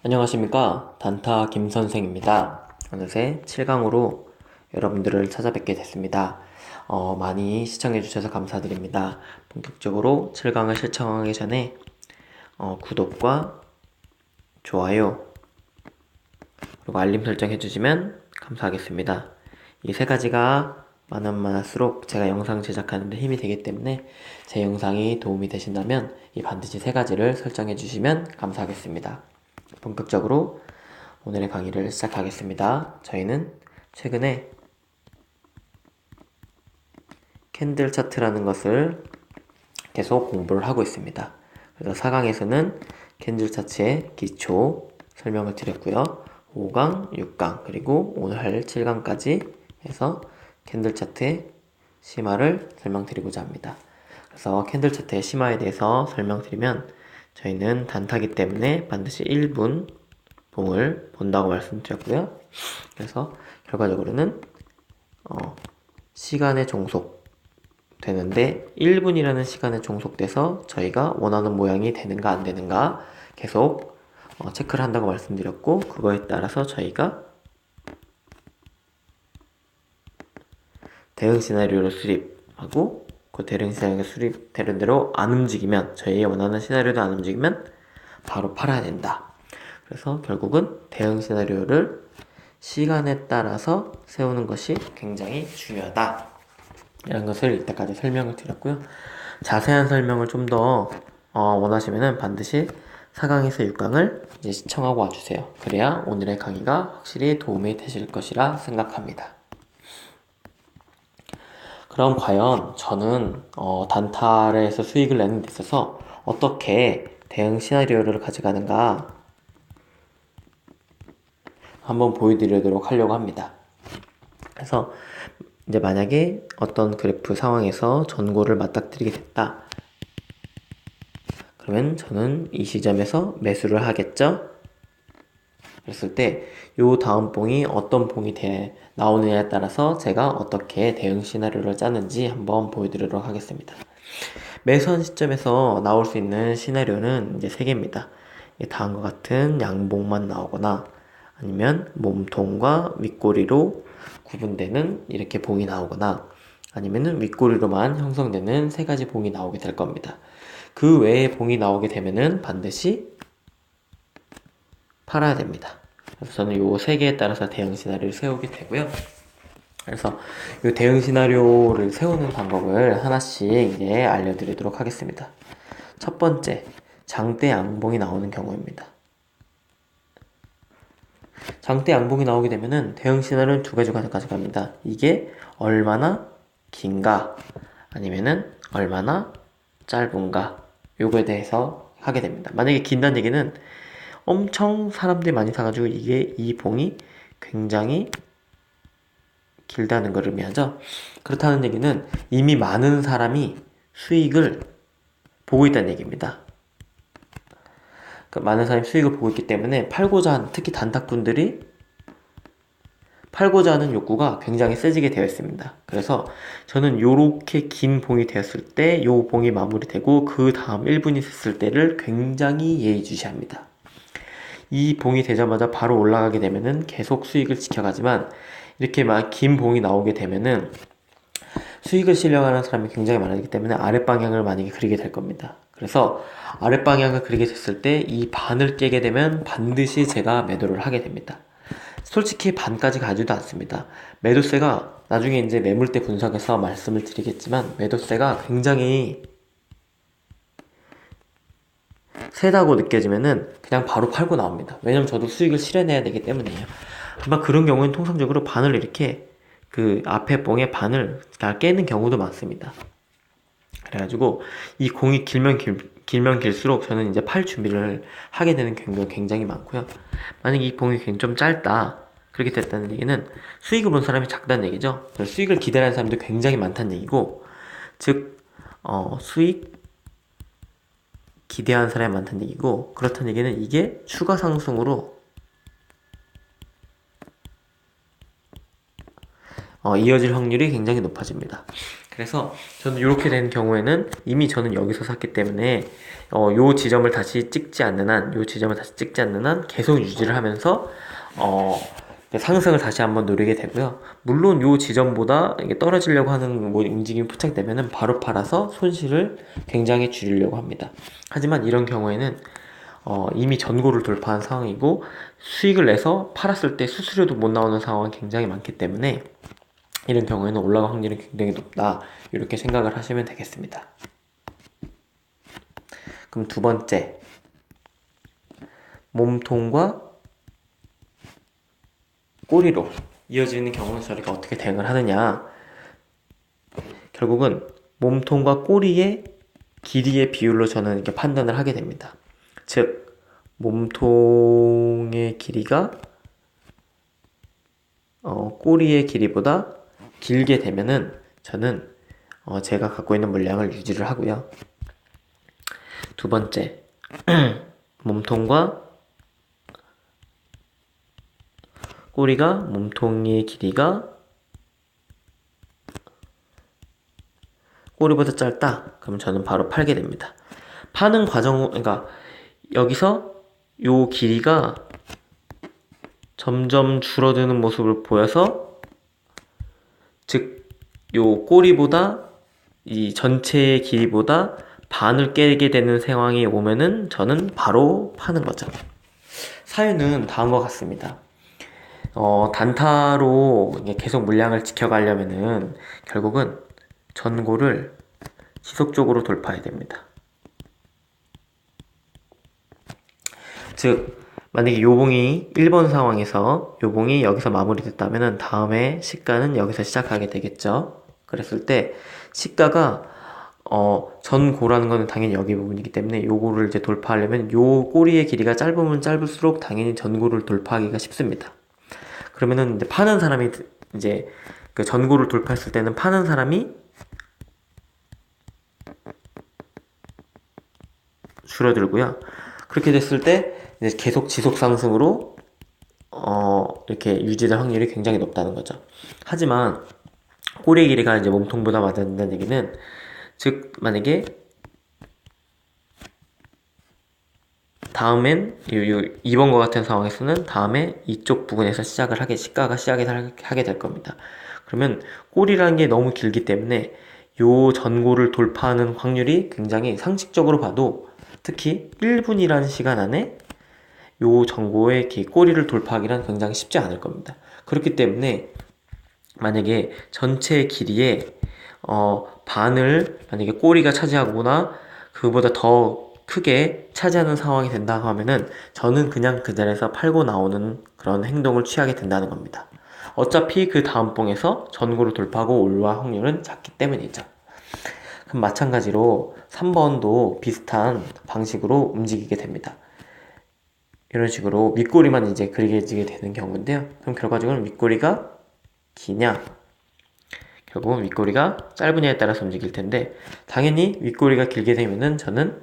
안녕하십니까. 단타 김선생입니다. 어느새 7강으로 여러분들을 찾아뵙게 됐습니다. 많이 시청해주셔서 감사드립니다. 본격적으로 7강을 시청하기 전에 구독과 좋아요 그리고 알림 설정 해주시면 감사하겠습니다. 이 세 가지가 많으면 많을수록 제가 영상 제작하는데 힘이 되기 때문에 제 영상이 도움이 되신다면 이 반드시 세 가지를 설정해 주시면 감사하겠습니다. 본격적으로 오늘의 강의를 시작하겠습니다. 저희는 최근에 캔들 차트라는 것을 계속 공부를 하고 있습니다. 그래서 4강에서는 캔들 차트의 기초 설명을 드렸고요. 5강, 6강, 그리고 오늘 할 7강까지 해서 캔들 차트의 심화를 설명드리고자 합니다. 그래서 캔들 차트의 심화에 대해서 설명드리면 저희는 단타기 때문에 반드시 1분 봉을 본다고 말씀드렸고요. 그래서 결과적으로는 시간에 종속되는데 1분이라는 시간에 종속돼서 저희가 원하는 모양이 되는가 안 되는가 계속 체크를 한다고 말씀드렸고, 그거에 따라서 저희가 대응 시나리오를 수립하고 그 대응 시나리오가 수립되는 대로 안 움직이면, 저희의 원하는 시나리오도 안 움직이면 바로 팔아야 된다. 그래서 결국은 대응 시나리오를 시간에 따라서 세우는 것이 굉장히 중요하다, 이런 것을 이때까지 설명을 드렸고요. 자세한 설명을 좀 더 원하시면 반드시 4강에서 6강을 이제 시청하고 와주세요. 그래야 오늘의 강의가 확실히 도움이 되실 것이라 생각합니다. 그럼 과연 저는 단타에서 수익을 내는 데 있어서 어떻게 대응 시나리오를 가져가는가 한번 보여드리도록 하려고 합니다. 그래서 이제 만약에 어떤 그래프 상황에서 전고를 맞닥뜨리게 됐다, 그러면 저는 이 시점에서 매수를 하겠죠? 그랬을 때 요 다음 봉이 어떤 봉이 나오느냐에 따라서 제가 어떻게 대응 시나리오를 짜는지 한번 보여드리도록 하겠습니다. 매수한 시점에서 나올 수 있는 시나리오는 이제 3개입니다. 다음과 같은 양봉만 나오거나, 아니면 몸통과 윗꼬리로 구분되는 이렇게 봉이 나오거나, 아니면은 윗꼬리로만 형성되는 3가지 봉이 나오게 될 겁니다. 그 외에 봉이 나오게 되면은 반드시 팔아야 됩니다. 그래서 저는 요 3개에 따라서 대응 시나리오를 세우게 되고요. 그래서 이 대응 시나리오를 세우는 방법을 하나씩 이제 알려드리도록 하겠습니다. 첫 번째, 장대 양봉이 나오는 경우입니다. 장대 양봉이 나오게 되면은 대응 시나리오는 2가지가 가져갑니다. 이게 얼마나 긴가, 아니면은 얼마나 짧은가, 요거에 대해서 하게 됩니다. 만약에 긴다는 얘기는 엄청 사람들이 많이 사가지고 이 봉이 굉장히 길다는 걸 의미하죠. 그렇다는 얘기는 이미 많은 사람이 수익을 보고 있다는 얘기입니다. 많은 사람이 수익을 보고 있기 때문에 특히 단타꾼들이 팔고자 하는 욕구가 굉장히 세지게 되어 있습니다. 그래서 저는 요렇게 긴 봉이 되었을 때 요 봉이 마무리되고 그 다음 1분이 됐을 때를 굉장히 예의주시합니다. 이 봉이 되자마자 바로 올라가게 되면은 계속 수익을 지켜가지만, 이렇게 막 긴 봉이 나오게 되면은 수익을 실려가는 사람이 굉장히 많기 때문에 아랫방향을 만약에 그리게 될 겁니다. 그래서 아랫방향을 그리게 됐을 때 이 반을 깨게 되면 반드시 제가 매도를 하게 됩니다. 솔직히 반까지 가지도 않습니다. 매도세가 나중에 이제 매물대 분석에서 말씀을 드리겠지만, 매도세가 굉장히 세다고 느껴지면은 그냥 바로 팔고 나옵니다. 왜냐면 저도 수익을 실현해야 되기 때문이에요. 아마 그런 경우는 통상적으로 반을 이렇게 그 앞에 봉의 반을 다 깨는 경우도 많습니다. 그래가지고 이 공이 길면 길수록 저는 이제 팔 준비를 하게 되는 경우가 굉장히 많고요. 만약에 이 봉이 굉장히 좀 짧다, 그렇게 됐다는 얘기는 수익을 본 사람이 작다는 얘기죠. 수익을 기대하는 사람도 굉장히 많다는 얘기고, 즉 수익 기대하는 사람이 많다는 얘기고, 그렇다는 얘기는 이게 추가 상승으로 이어질 확률이 굉장히 높아집니다. 그래서 저는 이렇게 된 경우에는 이미 저는 여기서 샀기 때문에 요 지점을 다시 찍지 않는 한 계속 유지를 하면서 상승을 다시 한번 노리게 되고요. 물론 요 지점보다 이게 떨어지려고 하는 움직임이 포착되면은 바로 팔아서 손실을 굉장히 줄이려고 합니다. 하지만 이런 경우에는 이미 전고를 돌파한 상황이고 수익을 내서 팔았을 때 수수료도 못 나오는 상황이 굉장히 많기 때문에 이런 경우에는 올라갈 확률이 굉장히 높다, 이렇게 생각을 하시면 되겠습니다. 그럼 두 번째, 몸통과 꼬리로 이어지는 경우는 저희가 어떻게 대응을 하느냐. 결국은 몸통과 꼬리의 길이의 비율로 저는 이렇게 판단을 하게 됩니다. 즉, 몸통의 길이가 꼬리의 길이보다 길게 되면은 저는 제가 갖고 있는 물량을 유지를 하고요. 두 번째, 몸통과 꼬리가, 몸통의 길이가 꼬리보다 짧다, 그러면 저는 바로 팔게 됩니다. 파는 과정, 그러니까 여기서 요 길이가 점점 줄어드는 모습을 보여서, 즉 요 꼬리보다 이 전체의 길이보다 반을 깨게 되는 상황이 오면은 저는 바로 파는 거죠. 사유는 다음과 같습니다. 단타로 계속 물량을 지켜가려면은 결국은 전고를 지속적으로 돌파해야 됩니다. 즉, 만약에 요봉이 1번 상황에서 요봉이 여기서 마무리됐다면은 다음에 시가는 여기서 시작하게 되겠죠. 그랬을 때 시가가 전고라는 거는 당연히 여기 부분이기 때문에 요거를 이제 돌파하려면 요 꼬리의 길이가 짧으면 짧을수록 당연히 전고를 돌파하기가 쉽습니다. 그러면은 이제 파는 사람이 이제 그 전고를 돌파했을 때는 파는 사람이 줄어들고요. 그렇게 됐을 때 이제 계속 지속 상승으로 이렇게 유지될 확률이 굉장히 높다는 거죠. 하지만 꼬리 길이가 이제 몸통보다 맞는다는 얘기는, 즉 만약에 다음엔 2번과 같은 상황에서는 다음에 이쪽 부분에서 시가가 하게 될 겁니다. 그러면 꼬리라는 게 너무 길기 때문에 요 전고를 돌파하는 확률이 굉장히, 상식적으로 봐도 특히 1분이라는 시간 안에 요 전고의 꼬리를 돌파하기란 굉장히 쉽지 않을 겁니다. 그렇기 때문에 만약에 전체 길이의 반을 만약에 꼬리가 차지하거나 그보다 더 크게 차지하는 상황이 된다고 하면은 저는 그냥 그 자리에서 팔고 나오는 그런 행동을 취하게 된다는 겁니다. 어차피 그 다음 봉에서 전고를 돌파하고 올라올 확률은 작기 때문이죠. 그럼 마찬가지로 3번도 비슷한 방식으로 움직이게 됩니다. 이런 식으로 윗꼬리만 이제 그려지게 되는 경우인데요. 그럼 결과적으로 윗꼬리가 기냐, 결국은 윗꼬리가 짧으냐에 따라서 움직일 텐데, 당연히 윗꼬리가 길게 되면은 저는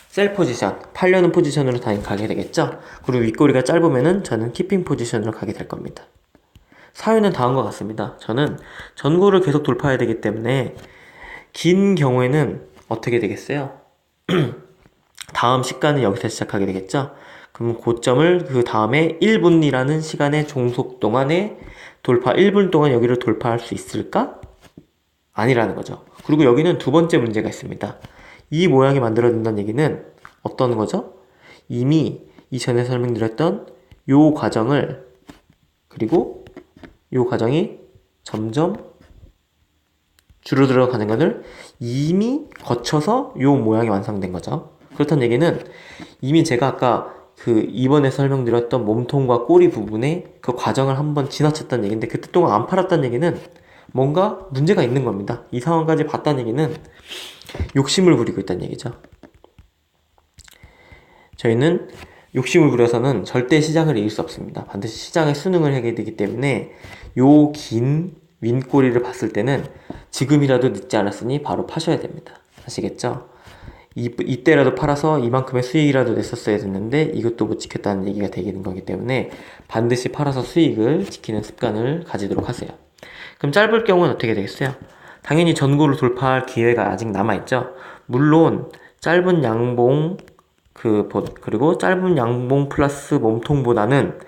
셀 포지션, 팔려는 포지션으로 당연히 가게 되겠죠. 그리고 윗꼬리가 짧으면은 저는 키핑 포지션으로 가게 될 겁니다. 사유는 다음과 같습니다. 저는 전고를 계속 돌파해야 되기 때문에 긴 경우에는 어떻게 되겠어요? 다음 시가는 여기서 시작하게 되겠죠. 그럼 고점을 그 다음에 1분이라는 시간의 종속 동안에 1분 동안 여기를 돌파할 수 있을까? 아니라는 거죠. 그리고 여기는 두 번째 문제가 있습니다. 이 모양이 만들어진다는 얘기는 어떤 거죠? 이미 이전에 설명드렸던 요 과정을, 그리고 요 과정이 점점 줄어들어 가는 것을 이미 거쳐서 요 모양이 완성된 거죠. 그렇다는 얘기는 이미 제가 아까 그 2번에 설명드렸던 몸통과 꼬리 부분에 그 과정을 한번 지나쳤다는 얘기인데, 그때 동안 안 팔았다는 얘기는 뭔가 문제가 있는 겁니다. 이 상황까지 봤다는 얘기는 욕심을 부리고 있다는 얘기죠. 저희는 욕심을 부려서는 절대 시장을 이길 수 없습니다. 반드시 시장에 순응을 하게 되기 때문에 요 긴 윗꼬리를 봤을 때는 지금이라도 늦지 않았으니 바로 파셔야 됩니다. 아시겠죠? 이때라도 팔아서 이만큼의 수익이라도 냈었어야 됐는데 이것도 못 지켰다는 얘기가 되는 거기 때문에 반드시 팔아서 수익을 지키는 습관을 가지도록 하세요. 그럼 짧을 경우는 어떻게 되겠어요? 당연히 전고를 돌파할 기회가 아직 남아있죠. 물론 짧은 양봉 그리고 짧은 양봉 플러스 몸통보다는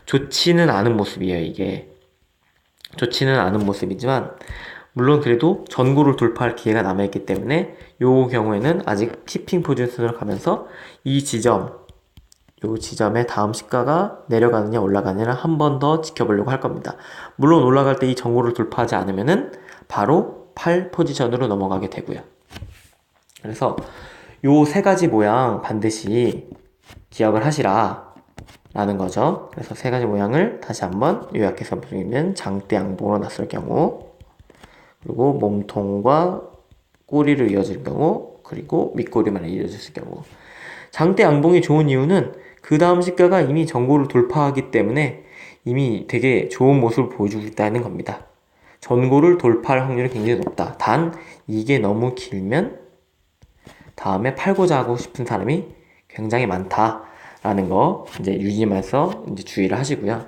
좋지는 않은 모습이에요. 이게 좋지는 않은 모습이지만 물론 그래도 전고를 돌파할 기회가 남아있기 때문에 요 경우에는 아직 티핑 포지션으로 가면서 이 지점의 다음 시가가 내려가느냐 올라가느냐 한 번 더 지켜보려고 할 겁니다. 물론 올라갈 때 이 전고를 돌파하지 않으면은 바로 팔 포지션으로 넘어가게 되고요. 그래서 요 세 가지 모양 반드시 기억을 하시라 라는 거죠. 그래서 세 가지 모양을 다시 한번 요약해서 보면 장대 양봉으로 났을 경우, 그리고 몸통과 꼬리를 이어질 경우, 그리고 밑꼬리만 이어졌을 경우. 장대 양봉이 좋은 이유는 그 다음 시가가 이미 전고를 돌파하기 때문에 이미 되게 좋은 모습을 보여주고 있다는 겁니다. 전고를 돌파할 확률이 굉장히 높다. 단 이게 너무 길면 다음에 팔고자 하고 싶은 사람이 굉장히 많다라는 거 이제 유심해서 이제 주의를 하시고요.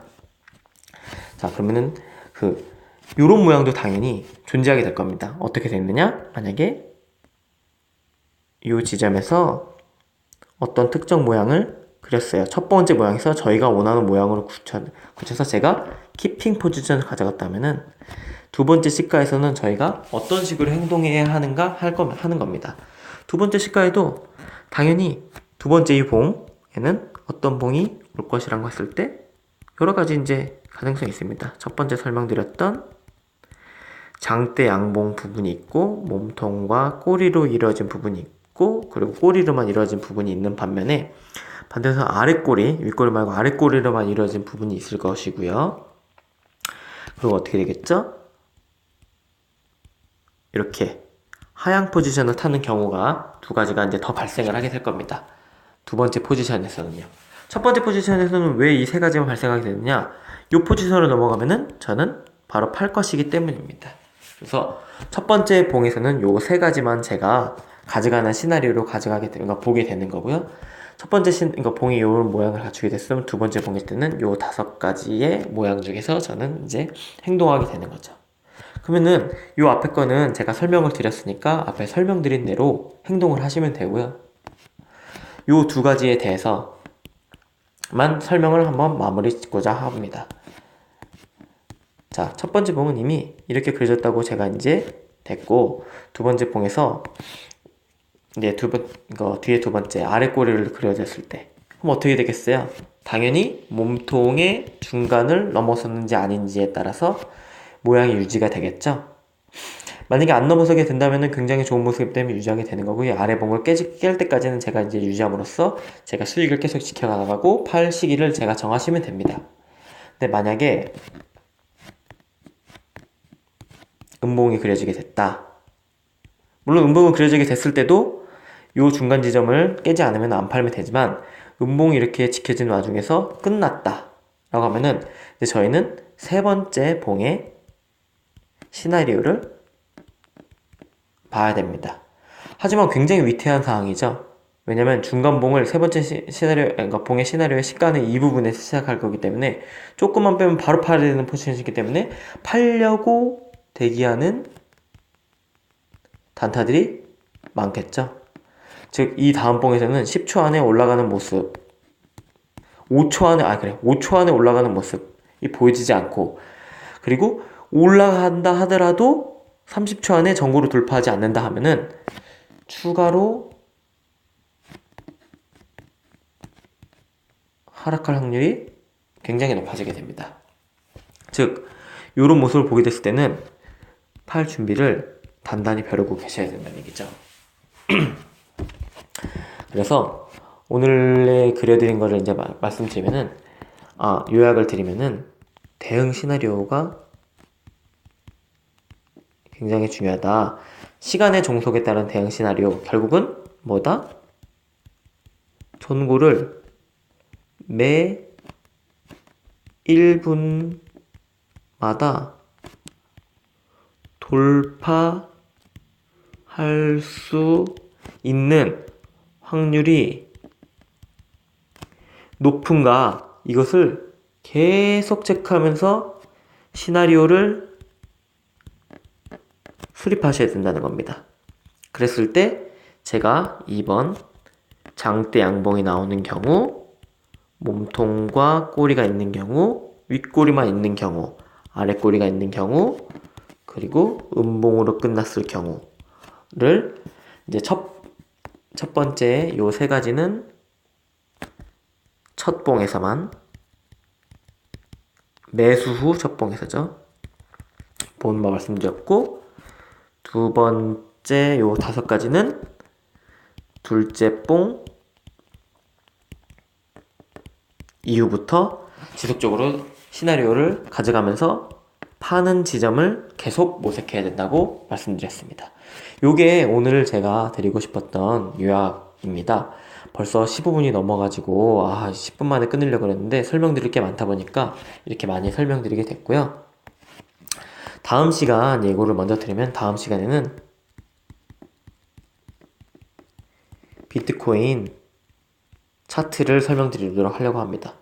자, 그러면은 요런 모양도 당연히 존재하게 될 겁니다. 어떻게 됐느냐? 만약에 이 지점에서 어떤 특정 모양을 그렸어요. 첫 번째 모양에서 저희가 원하는 모양으로 굳혀서 제가 키핑 포지션을 가져갔다면은 두 번째 시가에서는 저희가 어떤 식으로 행동해야 하는가 하는 겁니다. 두 번째 시가에도 당연히 두 번째 이 봉에는 어떤 봉이 올 것이라고 했을 때 여러 가지 이제 가능성이 있습니다. 첫 번째 설명드렸던 장대 양봉 부분이 있고 몸통과 꼬리로 이루어진 부분이 있고 그리고 꼬리로만 이루어진 부분이 있는 반면에 반대로 아랫꼬리, 윗꼬리 말고 아랫꼬리로만 이루어진 부분이 있을 것이고요. 그리고 어떻게 되겠죠? 이렇게 하향 포지션을 타는 경우가 두 가지가 이제 더 발생을 하게 될 겁니다. 두 번째 포지션에서는요. 첫 번째 포지션에서는 왜 이 세 가지만 발생하게 되느냐? 이 포지션으로 넘어가면은 저는 바로 팔 것이기 때문입니다. 그래서 첫 번째 봉에서는 요 세 가지만 제가 가져가는 시나리오로 보게 되는 거고요. 첫 번째 봉이 요 모양을 갖추게 됐으면 두 번째 봉일 때는 요 5가지의 모양 중에서 저는 이제 행동하게 되는 거죠. 그러면은 요 앞에 거는 제가 설명을 드렸으니까 앞에 설명드린 대로 행동을 하시면 되고요. 요 두 가지에 대해서만 설명을 한번 마무리 짓고자 합니다. 자, 첫 번째 봉은 이미 이렇게 그려졌다고 제가 이제 됐고, 두 번째 봉에서 이제 뒤에 두 번째 아래 꼬리를 그려졌을 때 그럼 어떻게 되겠어요? 당연히 몸통의 중간을 넘어섰는지 아닌지에 따라서 모양이 유지가 되겠죠? 만약에 안 넘어서게 된다면 굉장히 좋은 모습이기 때문에 유지하게 되는 거고요. 아래 봉을 깰 때까지는 제가 이제 유지함으로써 제가 수익을 계속 지켜나가고 팔 시기를 제가 정하시면 됩니다. 근데 만약에 음봉이 그려지게 됐다. 물론 음봉이 그려지게 됐을 때도 이 중간 지점을 깨지 않으면 안 팔면 되지만 음봉이 이렇게 지켜진 와중에서 끝났다 라고 하면은 이제 저희는 세 번째 봉의 시나리오를 봐야 됩니다. 하지만 굉장히 위태한 상황이죠. 왜냐면 중간 봉을 세 번째 그러니까 봉의 시나리오의 시가는 이 부분에서 시작할 거기 때문에 조금만 빼면 바로 팔아야 되는 포지션이기 때문에 팔려고 대기하는 단타들이 많겠죠. 즉, 이 다음 봉에서는 10초 안에 올라가는 모습, 5초 안에 올라가는 모습이 보여지지 않고, 그리고 올라간다 하더라도 30초 안에 전고를 돌파하지 않는다 하면은 추가로 하락할 확률이 굉장히 높아지게 됩니다. 즉, 이런 모습을 보게 됐을 때는 팔 준비를 단단히 벼르고 계셔야 된다는 얘기죠. 그래서 오늘에 그려드린 거를 이제 말씀드리면은, 요약을 드리면은 대응 시나리오가 굉장히 중요하다. 시간의 종속에 따른 대응 시나리오, 결국은 뭐다? 전고를 매 1분마다 돌파할 수 있는 확률이 높은가, 이것을 계속 체크하면서 시나리오를 수립하셔야 된다는 겁니다. 그랬을 때 제가 2번 장대 양봉이 나오는 경우, 몸통과 꼬리가 있는 경우, 윗꼬리만 있는 경우, 아랫꼬리가 있는 경우, 그리고 음봉으로 끝났을 경우를 이제 첫 번째 요 세 가지는 첫 봉에서만, 매수 후 첫 봉에서죠. 본바 말씀드렸고, 두 번째 요 다섯 가지는 둘째 봉 이후부터 지속적으로 시나리오를 가져가면서 파는 지점을 계속 모색해야 된다고 말씀드렸습니다. 요게 오늘 제가 드리고 싶었던 요약입니다. 벌써 15분이 넘어가지고 10분 만에 끊으려고 했는데 설명드릴 게 많다 보니까 이렇게 많이 설명드리게 됐고요. 다음 시간 예고를 먼저 드리면, 다음 시간에는 비트코인 차트를 설명드리도록 하려고 합니다.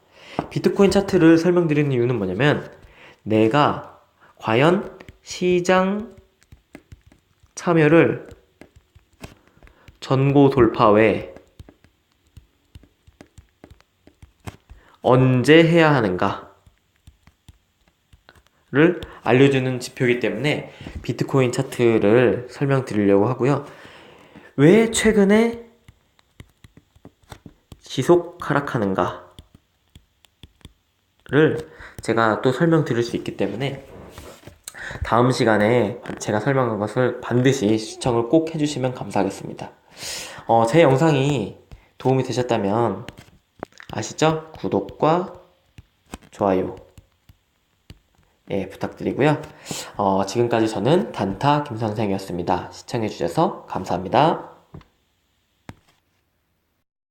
비트코인 차트를 설명드리는 이유는 뭐냐면, 내가 과연 시장 참여를 전고 돌파 외에 언제 해야 하는가를 알려주는 지표이기 때문에 비트코인 차트를 설명드리려고 하고요. 왜 최근에 지속 하락하는가를 제가 또 설명드릴 수 있기 때문에 다음 시간에 제가 설명한 것을 반드시 시청을 꼭 해주시면 감사하겠습니다. 제 영상이 도움이 되셨다면 아시죠? 구독과 좋아요 부탁드리고요. 지금까지 저는 단타 김선생이었습니다. 시청해주셔서 감사합니다.